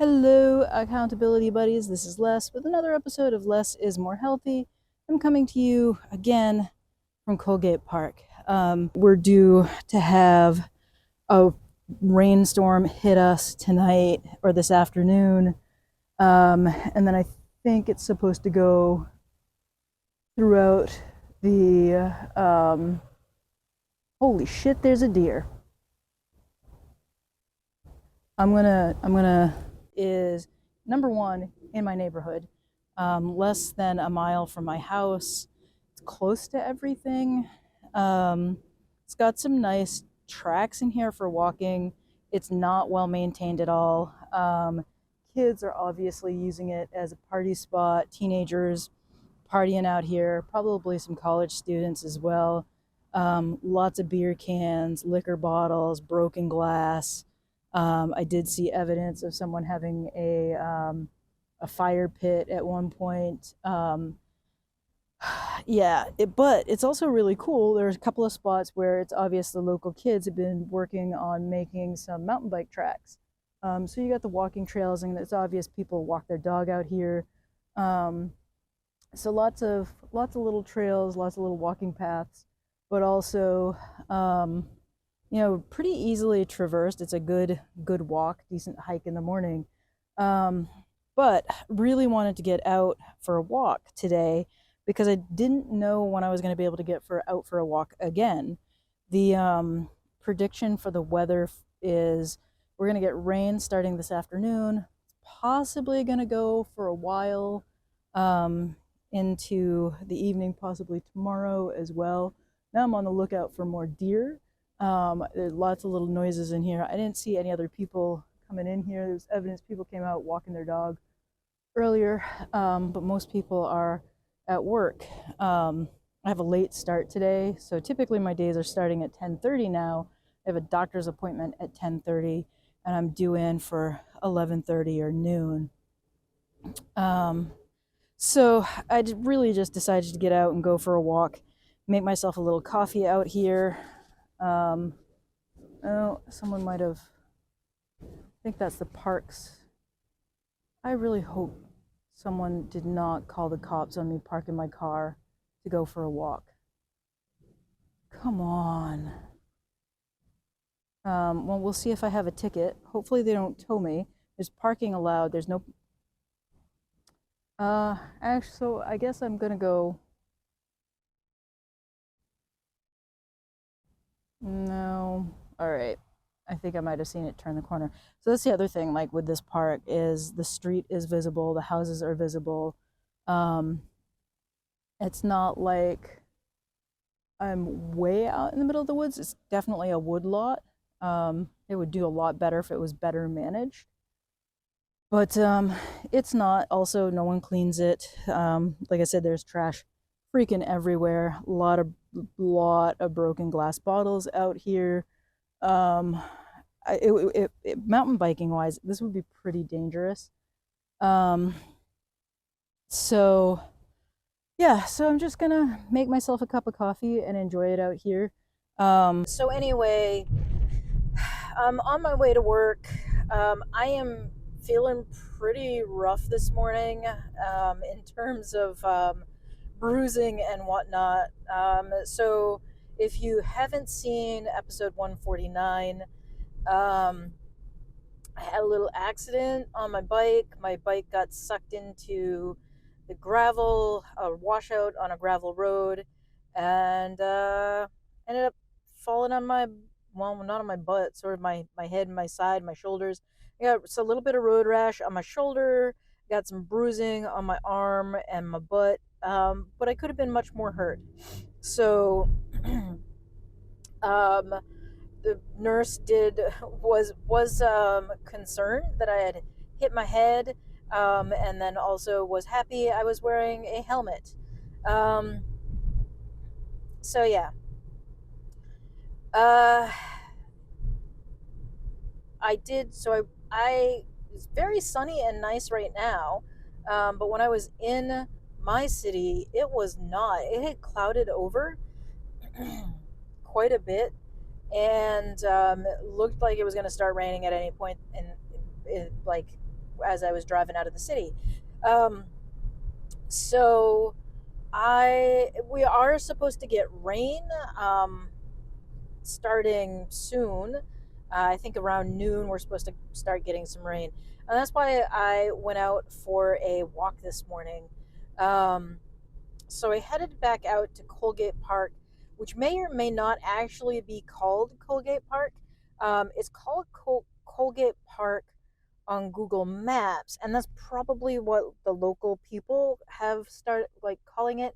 Hello, accountability buddies. This is Les with another episode of Less is More Healthy. I'm coming to you again from Colgate Park. We're due to have a rainstorm hit us tonight or this afternoon. And then I think it's supposed to go throughout the. Holy shit, there's a deer. I'm gonna is number one in my neighborhood, less than a mile from my house. It's close to everything. It's got some nice tracks in here for walking. It's not well maintained at all. Kids are obviously using it as a party spot. Teenagers partying out here, probably some college students as well. Lots of beer cans, liquor bottles, broken glass. I did see evidence of someone having a fire pit at one point. But it's also really cool. There's a couple of spots where it's obvious the local kids have been working on making some mountain bike tracks. So you got the walking trails, and it's obvious people walk their dog out here. So lots of little trails, lots of little walking paths, but also pretty easily traversed. It's a good walk, decent hike in the morning. Um, but really wanted to get out for a walk today because I didn't know when I was going to be able to get out for a walk again. The prediction for the weather is we're going to get rain starting this afternoon. It's possibly going to go for a while into the evening, possibly tomorrow as well. Now I'm on the lookout for more deer. There's lots of little noises in here. I didn't see any other people coming in here. There's evidence people came out walking their dog earlier, but most people are at work. I have a late start today, so typically my days are starting at 10:30 now. I have a doctor's appointment at 10:30, and I'm due in for 11:30 or noon. So I really just decided to get out and go for a walk, make myself a little coffee out here. Um, oh, someone might have. I think that's the parks. I really hope someone did not call the cops on me parking my car to go for a walk. Come on. Well, we'll see if I have a ticket. Hopefully they don't tow me. There's parking allowed. There's no. Actually, so I guess I'm gonna go. No. All right. I think I might have seen it turn the corner. So that's the other thing, like with this park, is the street is visible, the houses are visible. Um, it's not like I'm way out in the middle of the woods. It's definitely a wood lot. It would do a lot better if it was better managed. But it's not. Also, no one cleans it. Like I said, there's trash freaking everywhere. A lot of broken glass bottles out here. Um, Mountain biking wise, this would be pretty dangerous. Um, so yeah, so I'm just gonna make myself a cup of coffee and enjoy it out here. So anyway, I'm on my way to work. I am feeling pretty rough this morning in terms of bruising and whatnot. So if you haven't seen episode 149, I had a little accident on my bike. My bike got sucked into the gravel, a washout on a gravel road, and ended up falling on my, well, not on my butt, sort of my head, my side, my shoulders. I got a little bit of road rash on my shoulder, got some bruising on my arm and my butt, but I could have been much more hurt. So, um, the nurse was concerned that I had hit my head, and then also was happy I was wearing a helmet. Um, so yeah, uh, I did. I it's very sunny and nice right now, but when I was in my city, it was not. It had clouded over quite a bit, and it looked like it was going to start raining at any point, and like as I was driving out of the city. Um, so we are supposed to get rain um, starting soon. I think around noon we're supposed to start getting some rain, and that's why I went out for a walk this morning. Um, so I headed back out to Colgate Park, which may or may not actually be called Colgate Park. It's called Colgate Park on Google Maps, and that's probably what the local people have started like calling it.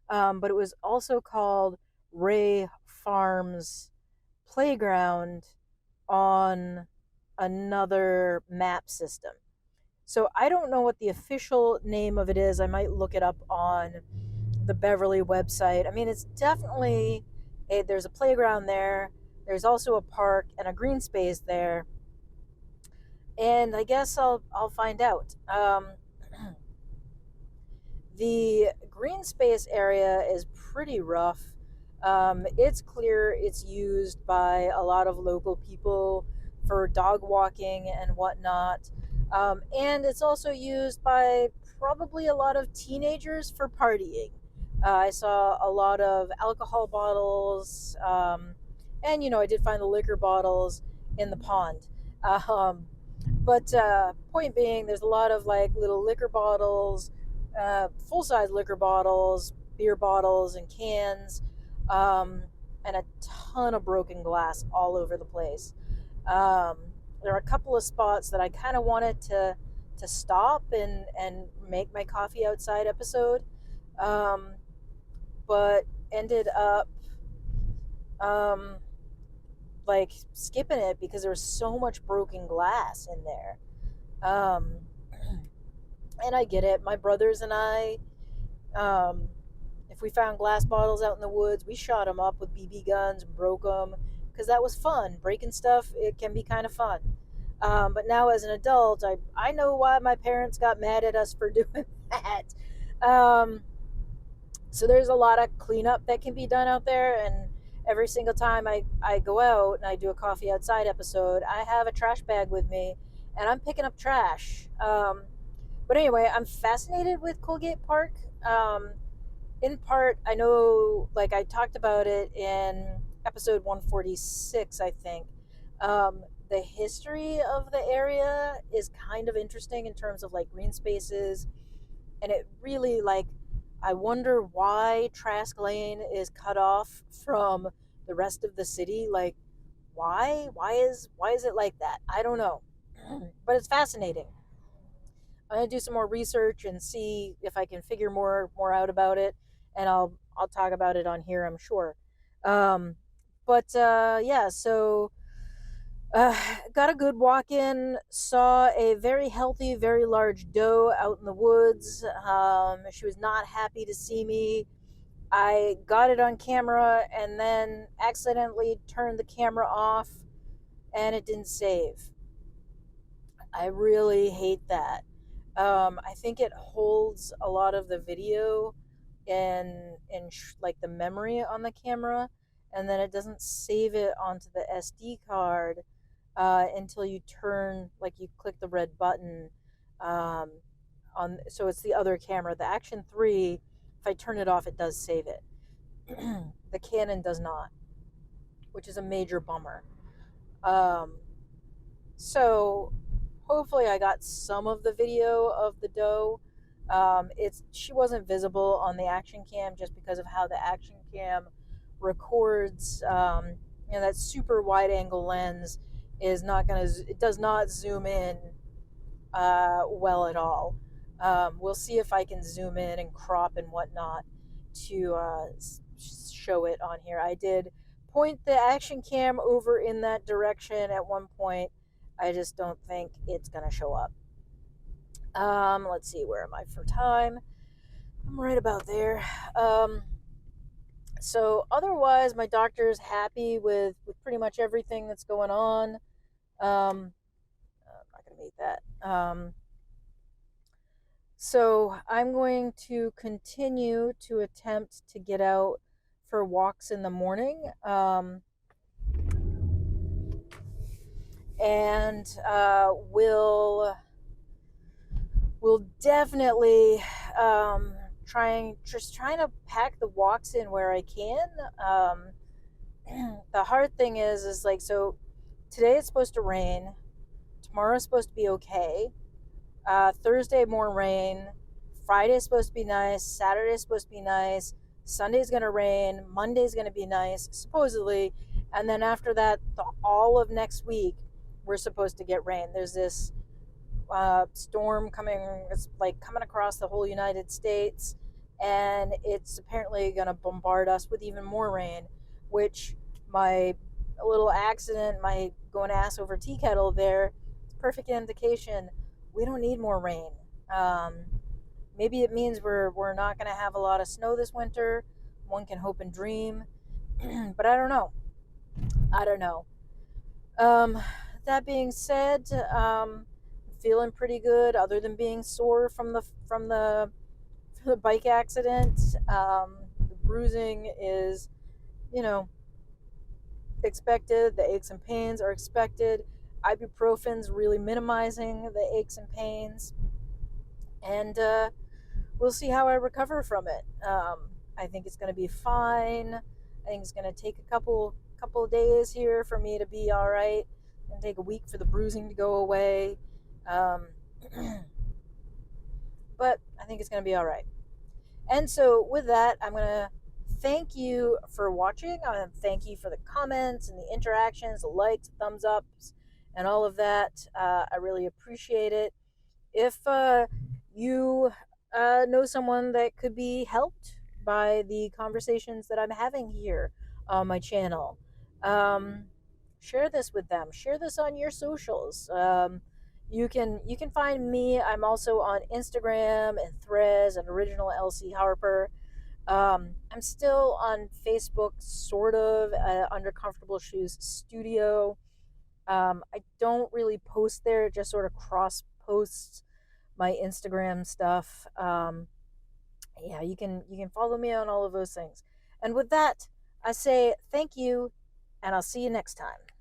But it was also called Ray Farms Playground on another map system. So I don't know what the official name of it is. I might look it up on the Beverly website. I mean, it's definitely there's a playground there. There's also a park and a green space there, and I guess I'll find out. The green space area is pretty rough. It's clear it's used by a lot of local people for dog walking and whatnot. And it's also used by probably a lot of teenagers for partying. I saw a lot of alcohol bottles, and I did find the liquor bottles in the pond. Um, but point being, there's a lot of like little liquor bottles, full size liquor bottles, beer bottles, and cans, um, and a ton of broken glass all over the place. Um, there are a couple of spots that I kind of wanted to stop and make my coffee outside episode, um, but ended up um, like skipping it because there was so much broken glass in there. Um, and I get it. My brothers and I, um, if we found glass bottles out in the woods, we shot them up with BB guns and broke them because that was fun. Breaking stuff, it can be kind of fun. But now as an adult, I know why my parents got mad at us for doing that. Um, so there's a lot of cleanup that can be done out there. And every single time I go out and I do a coffee outside episode, I have a trash bag with me and I'm picking up trash. But anyway, I'm fascinated with Colgate Park. Um, in part, I know, like I talked about it in episode 146, I think. The history of the area is kind of interesting in terms of like green spaces, and it really like I wonder why Trask Lane is cut off from the rest of the city. Like, why is it like that? I don't know, but it's fascinating. I'm gonna do some more research and see if I can figure more out about it, and I'll talk about it on here, I'm sure. Um, but yeah, so uh, got a good walk in. Saw a very healthy, very large doe out in the woods. She was not happy to see me. I got it on camera and then accidentally turned the camera off, and it didn't save. I really hate that. I think it holds a lot of the video in like the memory on the camera, and then it doesn't save it onto the SD card until you turn like you click the red button um, on. So it's the other camera, the Action 3. If I turn it off, it does save it. The Canon does not, which is a major bummer. Um, so hopefully I got some of the video of the doe. She wasn't visible on the action cam just because of how the action cam records. That super wide angle lens is not gonna. It does not zoom in well at all. We'll see if I can zoom in and crop and whatnot to show it on here. I did point the action cam over in that direction at one point. I just don't think it's gonna show up. Let's see, where am I for time? I'm right about there. So otherwise, my doctor's happy with pretty much everything that's going on. I'm not gonna make that. So I'm going to continue to attempt to get out for walks in the morning. And will we'll definitely trying to pack the walks in where I can. The hard thing is like, so today it's supposed to rain, tomorrow's supposed to be okay. Thursday more rain. Friday's supposed to be nice. Saturday's supposed to be nice. Sunday's gonna rain. Monday's gonna be nice, supposedly, and then after that, all of next week, we're supposed to get rain. There's this storm coming. It's like coming across the whole United States, and it's apparently gonna bombard us with even more rain. Which my little accident, my going ass over tea kettle there, it's a perfect indication we don't need more rain. Um, Maybe it means we're not going to have a lot of snow this winter. One can hope and dream, but I don't know. I don't know. Um, that being said, feeling pretty good. Other than being sore from from the bike accident, the bruising is, you know, expected. The aches and pains are expected. Ibuprofen's really minimizing the aches and pains, and we'll see how I recover from it. I think it's going to be fine. I think it's going to take a couple of days here for me to be all right, and take a week for the bruising to go away. Um, but I think it's going to be all right. And so, with that, I'm going to thank you for watching. I want to thank you for the comments and the interactions, the likes, thumbs ups, and all of that. I really appreciate it. If you know someone that could be helped by the conversations that I'm having here on my channel, um, share this with them. Share this on your socials. You can find me. I'm also on Instagram and Threads and Original LC Harper. I'm still on Facebook, sort of, under Comfortable Shoes Studio. I don't really post there; just sort of cross posts my Instagram stuff. Yeah, you can follow me on all of those things. And with that, I say thank you, and I'll see you next time.